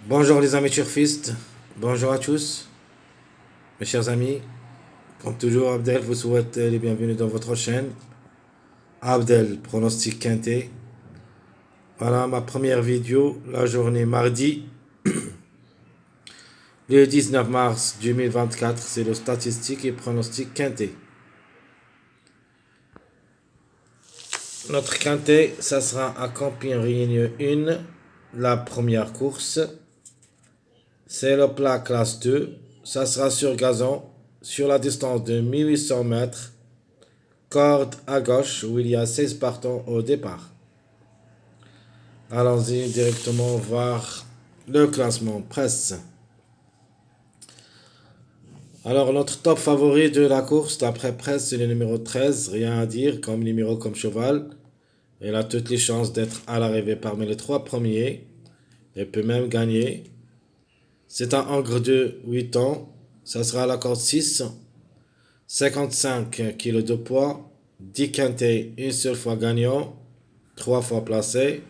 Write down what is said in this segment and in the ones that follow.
Bonjour les amis turfistes, bonjour à tous, mes chers amis. Comme toujours, Abdel vous souhaite les bienvenus dans votre chaîne. Abdel, pronostic quintet. Voilà ma première vidéo, la journée mardi, le 19 mars 2024. C'est le statistique et pronostic quintet. Notre quintet, ça sera à Camping Réunion 1, la première course. C'est le plat classe 2. Ça sera sur gazon, sur la distance de 1800 mètres. Corde à gauche où il y a 16 partants au départ. Allons-y directement voir le classement presse. Alors notre top favori de la course d'après presse c'est le numéro 13, rien à dire comme numéro comme cheval. Il a toutes les chances d'être à l'arrivée parmi les trois premiers. Il peut même gagner. C'est un Angre de 8 ans. Ça sera à la corde 6. 55 kg de poids. 10 quintés, une seule fois gagnant. 3 fois placé.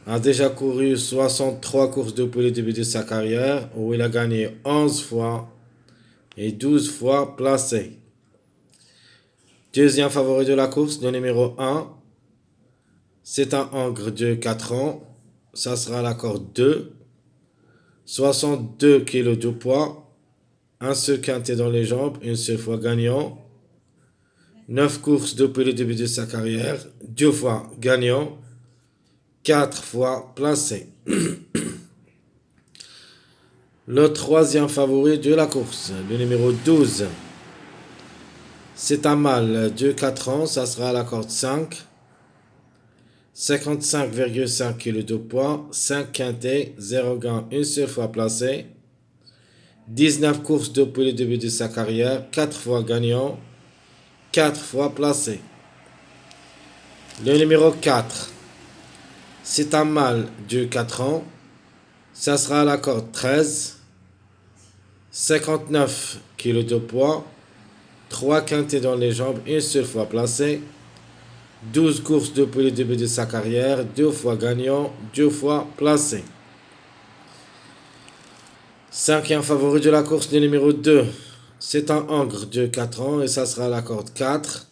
A déjà couru 63 courses depuis le début de sa carrière, où il a gagné 11 fois et 12 fois placé. Deuxième favori de la course, le numéro 1. C'est un Angre de 4 ans. Ça sera la corde 2. 62 kg de poids. Un seul quintet dans les jambes, une seule fois gagnant. 9 courses depuis le début de sa carrière, 2 fois gagnant, 4 fois placé. Le troisième favori de la course, le numéro 12. C'est un mâle de 4 ans, ça sera à la corde 5. 55,5 kg de poids, 5 quintés, 0 gain, une seule fois placé. 19 courses depuis le début de sa carrière, 4 fois gagnant, 4 fois placé. Le numéro 4. C'est un mâle de 4 ans, ça sera à la corde 13. 59 kg de poids, 3 quintés dans les jambes, une seule fois placé. 12 courses depuis le début de sa carrière, 2 fois gagnant, 2 fois placé. Cinquième favori de la course, le numéro 2. C'est un Angre de 4 ans et ça sera la corde 4.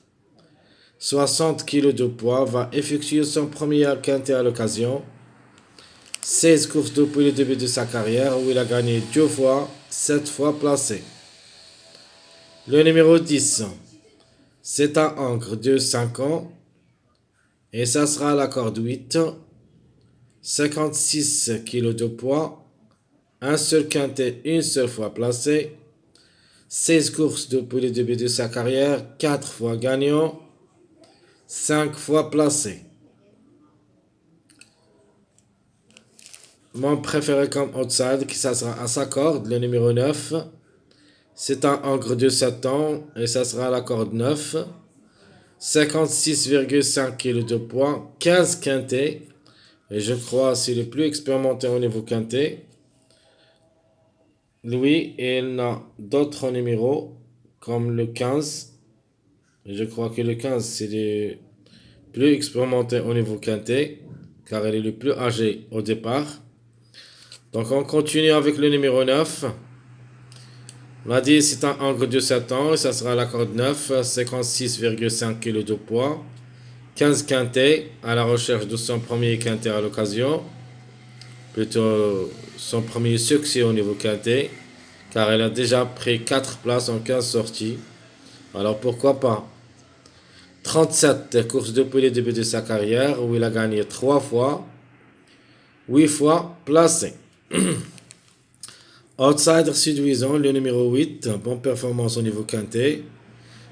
60 kg de poids, va effectuer son premier quintet à l'occasion. 16 courses depuis le début de sa carrière où il a gagné 2 fois, 7 fois placé. Le numéro 10. C'est un Angre de 5 ans. Et ça sera la corde 8. 56 kg de poids. Un seul quintet, une seule fois placé. 16 courses depuis le début de sa carrière. 4 fois gagnant. 5 fois placé. Mon préféré comme outside, qui ça sera à sa corde, le numéro 9. C'est un Angre de 7 ans. Et ça sera la corde 9. 56,5 kg de poids. 15 quintets. Et je crois c'est le plus expérimenté au niveau quintet. Lui, il a d'autres numéros, comme le 15. Et je crois que le 15, c'est le plus expérimenté au niveau quintet, car il est le plus âgé au départ. Donc on continue avec le numéro 9. On a dit c'est un Angre de 7 ans, et ça sera la corde 9, 56,5 kg de poids. 15 quintets, à la recherche de son premier quintet à l'occasion. Plutôt son premier succès au niveau quintet, car elle a déjà pris 4 places en 15 sorties. Alors pourquoi pas. 37 courses depuis le début de sa carrière, où il a gagné 3 fois, 8 fois placé. Outsider séduisant, le numéro 8, bonne performance au niveau quintet.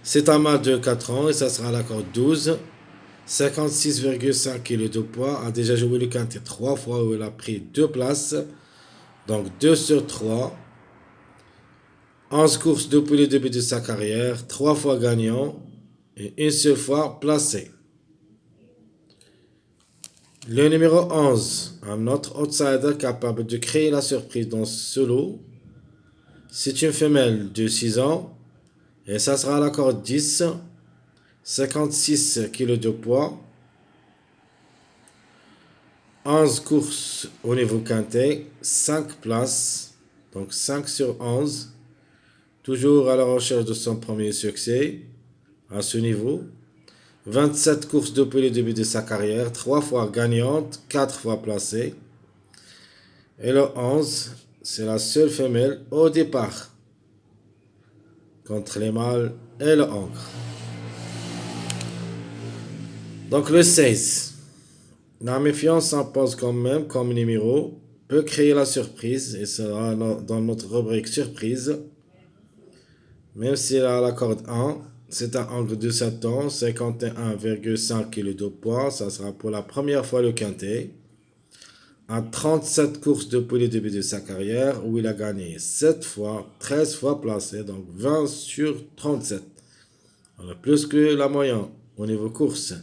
C'est un mâle de 4 ans et ça sera à la corde 12. 56,5 kg de poids, a déjà joué le quintet 3 fois où il a pris 2 places. Donc 2 sur 3. 11 courses depuis le début de sa carrière, 3 fois gagnant et une seule fois placé. Le numéro 11, un autre outsider capable de créer la surprise dans ce lot. C'est une femelle de 6 ans et ça sera à la corde 10. 56 kg de poids. 11 courses au niveau quintet, 5 places, donc 5 sur 11, toujours à la recherche de son premier succès à ce niveau. 27 courses depuis le début de sa carrière, 3 fois gagnante, 4 fois placée. Et le 11, c'est la seule femelle au départ contre les mâles et le hongre. Donc le 16. La méfiance s'impose quand même comme numéro, peut créer la surprise et sera dans notre rubrique surprise. Même s'il a la corde 1, c'est un hongre de 7 ans, 51,5 kg de poids, ça sera pour la première fois le quintet. À 37 courses depuis le début de sa carrière, où il a gagné 7 fois, 13 fois placé, donc 20 sur 37. On a plus que la moyenne au niveau course.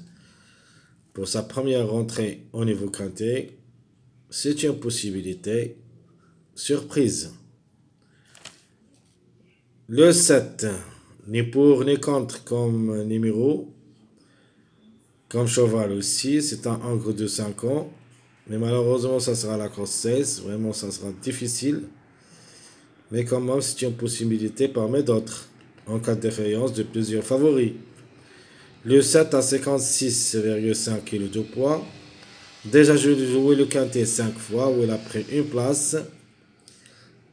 Pour sa première rentrée au niveau quintet, c'est une possibilité surprise. Le 7, ni pour ni contre comme numéro, comme cheval aussi, c'est un hongre de 5 ans. Mais malheureusement, ça sera la course 16. Vraiment, ça sera difficile. Mais quand même, c'est une possibilité parmi d'autres, en cas de défaillance de plusieurs favoris. Le 7 à 56,5 kg de poids. Déjà joué le quintet 5 fois, où il a pris une place.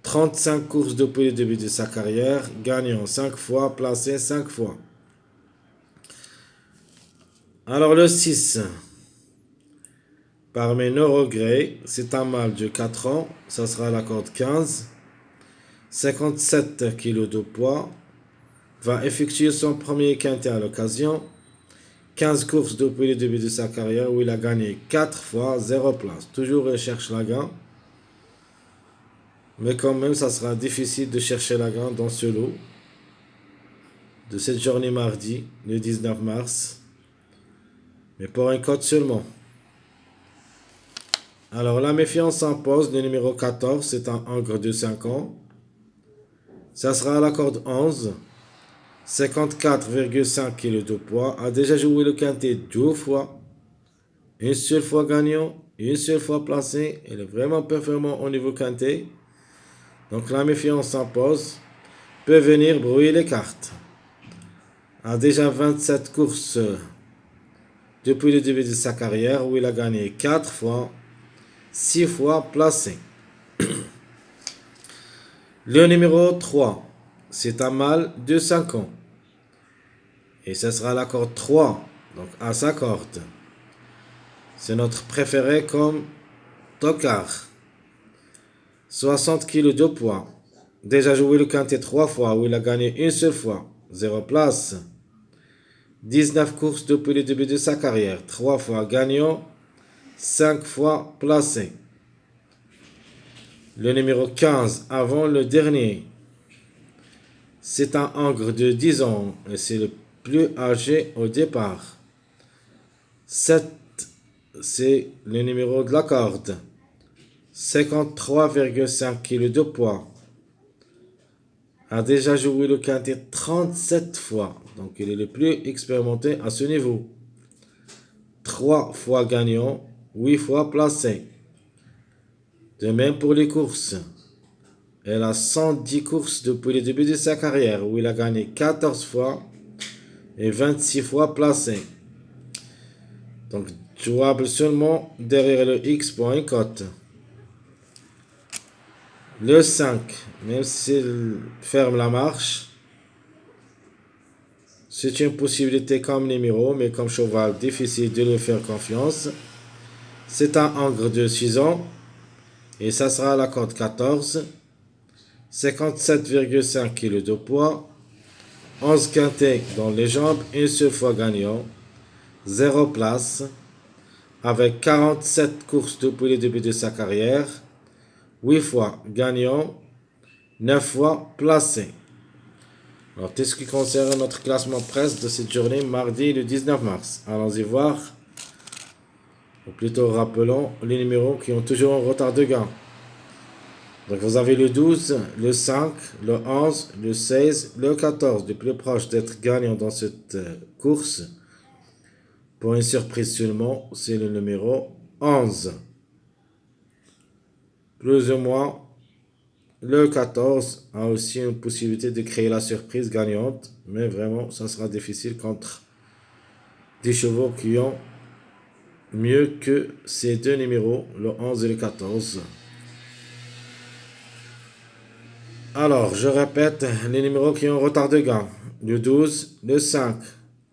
35 courses depuis le début de sa carrière, gagnant 5 fois, placé 5 fois. Alors le 6, parmi nos regrets, c'est un mâle de 4 ans, ça sera la corde 15, 57 kg de poids, va effectuer son premier quintet à l'occasion, 15 courses depuis le début de sa carrière où il a gagné 4 fois, 0 place. Toujours il cherche la gain, mais quand même ça sera difficile de chercher la gain dans ce lot de cette journée mardi, le 19 mars, mais pour un code seulement. Alors la méfiance s'impose, le numéro 14, c'est un hongre de 5 ans. Ça sera à la corde 11, 54,5 kg de poids, a déjà joué le quintet 2 fois, une seule fois gagnant, une seule fois placé, il est vraiment performant au niveau quintet. Donc la méfiance s'impose, peut venir brouiller les cartes. A déjà 27 courses depuis le début de sa carrière où il a gagné 4 fois, 6 fois placé. Le numéro 3, c'est un mâle de 5 ans. Et ce sera la corde 3, donc à sa corde. C'est notre préféré comme tocard. 60 kg de poids. Déjà joué le quintet 3 fois où il a gagné une seule fois, 0 place. 19 courses depuis le début de sa carrière, 3 fois gagnant, 5 fois placé. Le numéro 15 avant le dernier. C'est un hongre de 10 ans et c'est le plus âgé au départ. 7, c'est le numéro de la corde. 53,5 kg de poids. A déjà joué le quintet 37 fois. Donc il est le plus expérimenté à ce niveau. 3 fois gagnant, 8 fois placé. De même pour les courses. Elle a 110 courses depuis le début de sa carrière où il a gagné 14 fois et 26 fois placé. Donc jouable seulement derrière le X pour une cote. Le 5, même s'il ferme la marche, c'est une possibilité comme numéro, mais comme cheval, difficile de lui faire confiance. C'est un hongre de 6 ans, et ça sera la cote 14, 57,5 kg de poids, 11 quintets dans les jambes, une seule fois gagnant, 0 place, avec 47 courses depuis le début de sa carrière, 8 fois gagnant, 9 fois placé. Alors, tout ce qui concerne notre classement presse de cette journée, mardi le 19 mars. Allons-y voir. Ou plutôt rappelons les numéros qui ont toujours un retard de gain. Donc vous avez le 12, le 5, le 11, le 16, le 14. Le plus proche d'être gagnant dans cette course, pour une surprise seulement, c'est le numéro 11. plus ou moins, le 14 a aussi une possibilité de créer la surprise gagnante, mais vraiment, ça sera difficile contre des chevaux qui ont mieux que ces deux numéros, le 11 et le 14. Alors, je répète les numéros qui ont retard de gain. Le 12, le 5,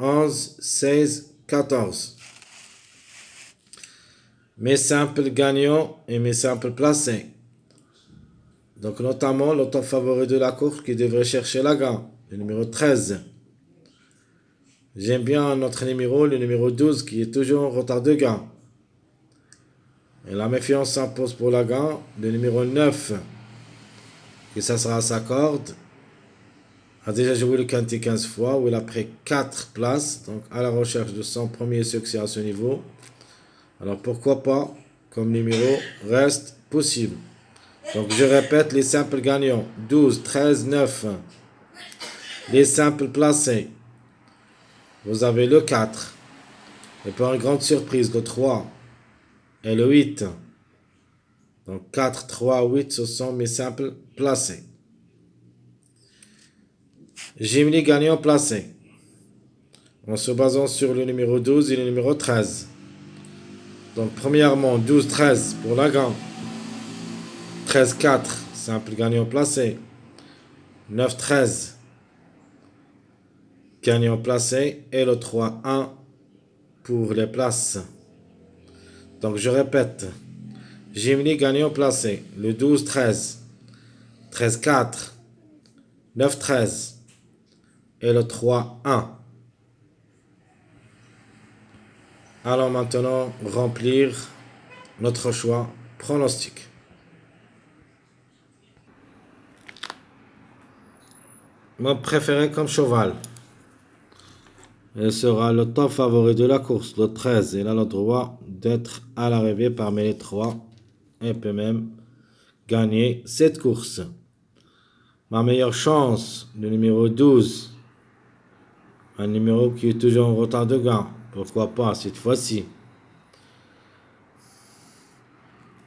11, 16, 14. Mes simples gagnants et mes simples placés. Donc, notamment, le top favori de la course qui devrait chercher la gain, le numéro 13. J'aime bien notre numéro, le numéro 12, qui est toujours en retard de gain. Et la méfiance s'impose pour la gain, le numéro 9, que ça sera à sa corde, a déjà joué le quintet 15 fois, où il a pris 4 places, donc à la recherche de son premier succès à ce niveau. Alors pourquoi pas, comme numéro, reste possible. Donc je répète les simples gagnants, 12, 13, 9. Les simples placés, vous avez le 4. Et pour une grande surprise, le 3 et le 8. Donc 4, 3, 8, ce sont mes simples placés. Jimny gagnant placé. En se basant sur le numéro 12 et le numéro 13. Donc premièrement, 12, 13 pour la gagne. 13, 4, simple gagnant placé. 9, 13, gagnant placé. Et le 3, 1 pour les places. Donc je répète. Jimny gagnant placé. Le 12, 13. 13, 4. 9, 13. Et le 3, 1. Allons maintenant remplir notre choix pronostic. Mon préféré comme cheval. Il sera le top favori de la course, le 13. Il a le droit d'être à l'arrivée parmi les 3 et peut même gagner cette course. Ma meilleure chance, le numéro 12. Un numéro qui est toujours en retard de gain. Pourquoi pas cette fois-ci.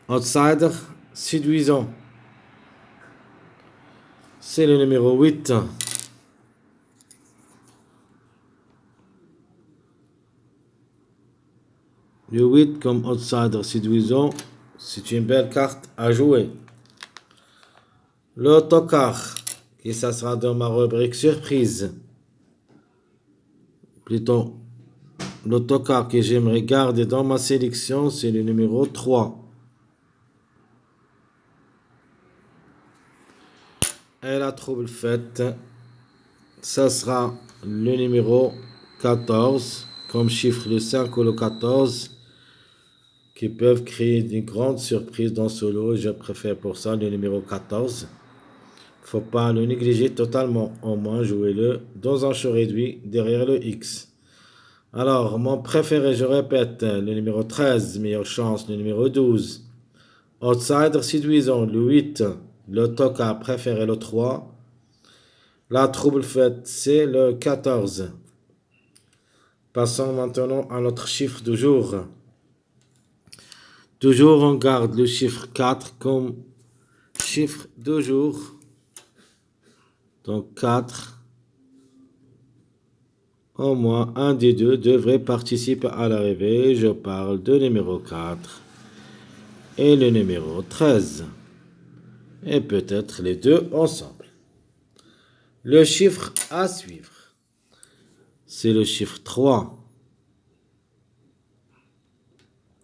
Outsider, séduisant. C'est le numéro 8. Le 8 comme outsider séduisant, c'est une belle carte à jouer. L'autocar, et ça sera dans ma rubrique surprise. Plutôt, l'autocar que j'aimerais garder dans ma sélection, c'est le numéro 3. Et la trouble faite, ça sera le numéro 14, comme chiffre le 5 ou le 14, qui peuvent créer une grande surprise dans ce lot. Je préfère pour ça le numéro 14. Faut pas le négliger totalement, au moins jouez-le dans un show réduit derrière le X. Alors, mon préféré, je répète, le numéro 13, meilleure chance, le numéro 12. Outsider séduisant, le 8. Le toka préféré, le 3. La trouble faite, c'est le 14. Passons maintenant à notre chiffre du jour. Toujours, on garde le chiffre 4 comme chiffre du jour. Donc 4. Au moins un des deux devrait participer à l'arrivée. Je parle de numéro 4 et le numéro 13. Et peut-être les deux ensemble. Le chiffre à suivre, c'est le chiffre 3.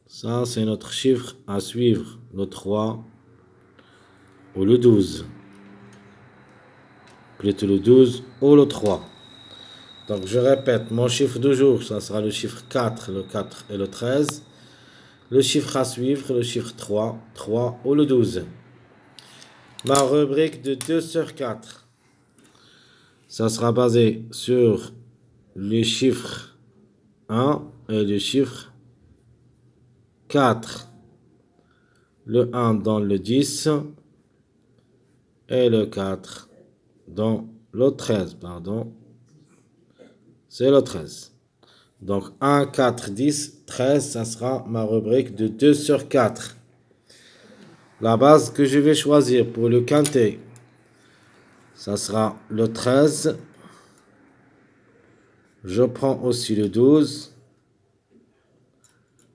Ça, c'est notre chiffre à suivre, le 3 ou le 12. Plutôt le 12 ou le 3. Donc, je répète, mon chiffre du jour, ça sera le chiffre 4, le 4 et le 13. Le chiffre à suivre, le chiffre 3, 3 ou le 12. Ma rubrique de 2 sur 4. Ça sera basé sur les chiffres 1 et le chiffre 4. Le 1 dans le 10 et le 4 dans le 13, pardon. C'est le 13. Donc 1, 4, 10, 13, ça sera ma rubrique de 2 sur 4. La base que je vais choisir pour le quintet, ça sera le 13. Je prends aussi le 12.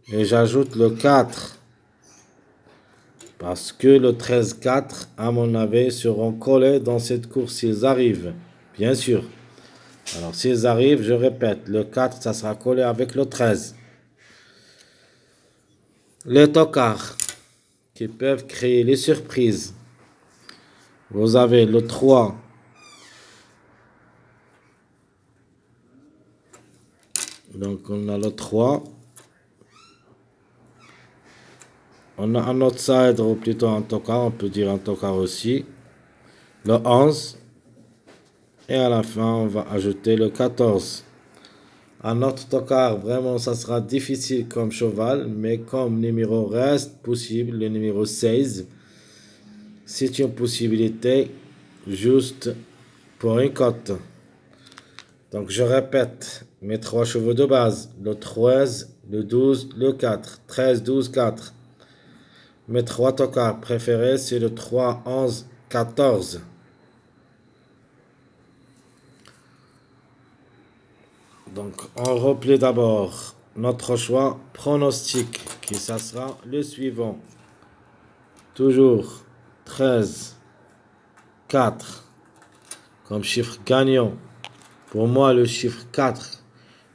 Et j'ajoute le 4. Parce que le 13-4, à mon avis, seront collés dans cette course s'ils arrivent. Bien sûr. Alors, s'ils arrivent, je répète, le 4, ça sera collé avec le 13. Les tocards qui peuvent créer les surprises. Vous avez le 3. Donc, on a le 3. On a un outsider, ou plutôt un tocard, on peut dire un tocard aussi. Le 11. Et à la fin, on va ajouter le 14. Un autre tocard, vraiment, ça sera difficile comme cheval, mais comme numéro reste possible, le numéro 16, c'est une possibilité juste pour une cote. Donc, je répète mes 3 chevaux de base, le 13, le 12, le 4, 13, 12, 4. Mes 3 tocards préférés, c'est le 3, 11, 14. Donc, on replaie d'abord notre choix pronostic, qui ça sera le suivant. Toujours 13, 4 comme chiffre gagnant. Pour moi, le chiffre 4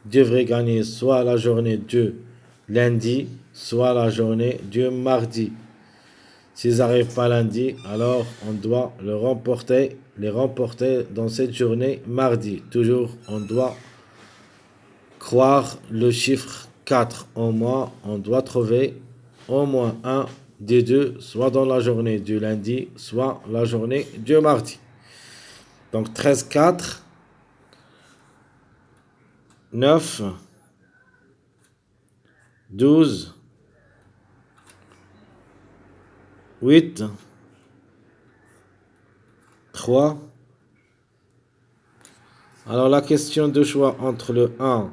devrait gagner soit la journée du lundi, soit la journée du mardi. S'ils n'arrivent pas lundi, alors on doit les remporter dans cette journée mardi. Toujours, on doit croire le chiffre 4. Au moins, on doit trouver au moins un des deux, soit dans la journée du lundi, soit la journée du mardi. Donc 13, 4, 9, 12, 8, 3. Alors la question de choix entre le 1,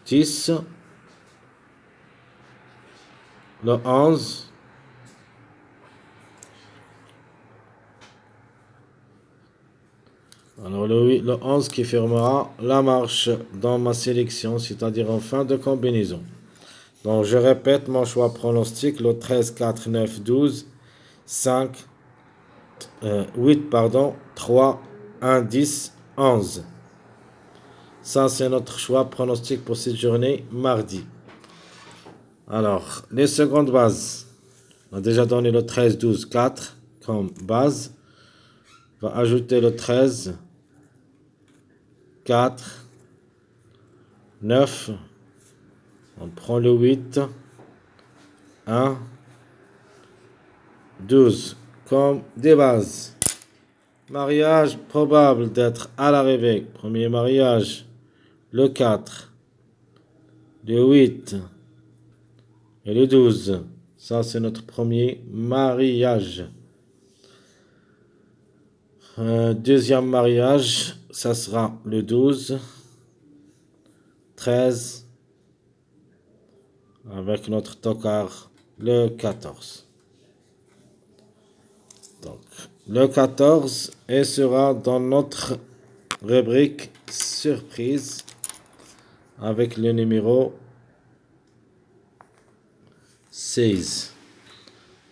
10, le 11, alors le 11 qui fermera la marche dans ma sélection, c'est-à-dire en fin de combinaison. Donc je répète mon choix pronostic, le 13, 4, 9, 12, 5, 8, pardon, 3, 1, 10, 11. Ça, c'est notre choix pronostic pour cette journée mardi. Alors, les secondes bases. On a déjà donné le 13, 12, 4 comme base. On va ajouter le 13, 4, 9. On prend le 8, 1, 12 comme des bases. Mariage probable d'être à l'arrivée. Premier mariage, le 4, le 8 et le 12. Ça, c'est notre premier mariage. Deuxième mariage, ça sera le 12, 13, avec notre tocard, le 14. Donc, le 14 et sera dans notre rubrique surprise avec le numéro 16.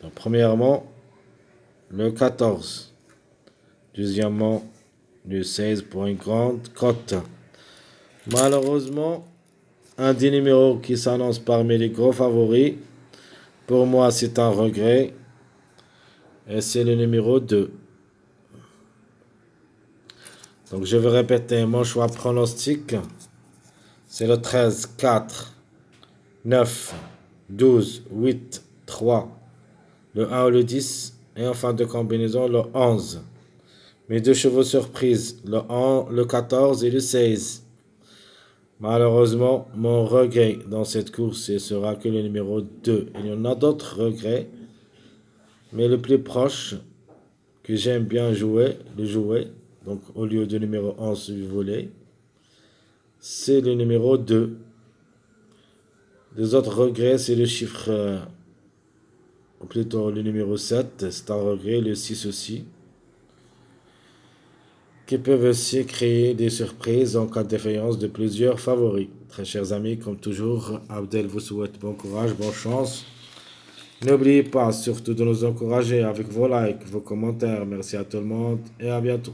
Donc, premièrement, le 14. Deuxièmement, le 16 pour une grande cote. Malheureusement, un des numéros qui s'annonce parmi les gros favoris, pour moi, c'est un regret. Et c'est le numéro 2. Donc, je vais répéter mon choix pronostic. C'est le 13, 4, 9, 12, 8, 3, le 1 ou le 10, et en fin de combinaison, le 11. Mes deux chevaux surprises, le 14 et le 16. Malheureusement, mon regret dans cette course, ce sera que le numéro 2. Il y en a d'autres regrets, mais le plus proche, que j'aime bien jouer, donc au lieu du numéro 11 si vous voulez, c'est le numéro 2. Les autres regrets, c'est le chiffre ou plutôt le numéro 7, c'est un regret, le 6 aussi, qui peuvent aussi créer des surprises en cas de défaillance de plusieurs favoris. Très chers amis, comme toujours, Abdel vous souhaite bon courage, bonne chance. N'oubliez pas surtout de nous encourager avec vos likes, vos commentaires. Merci à tout le monde et à bientôt.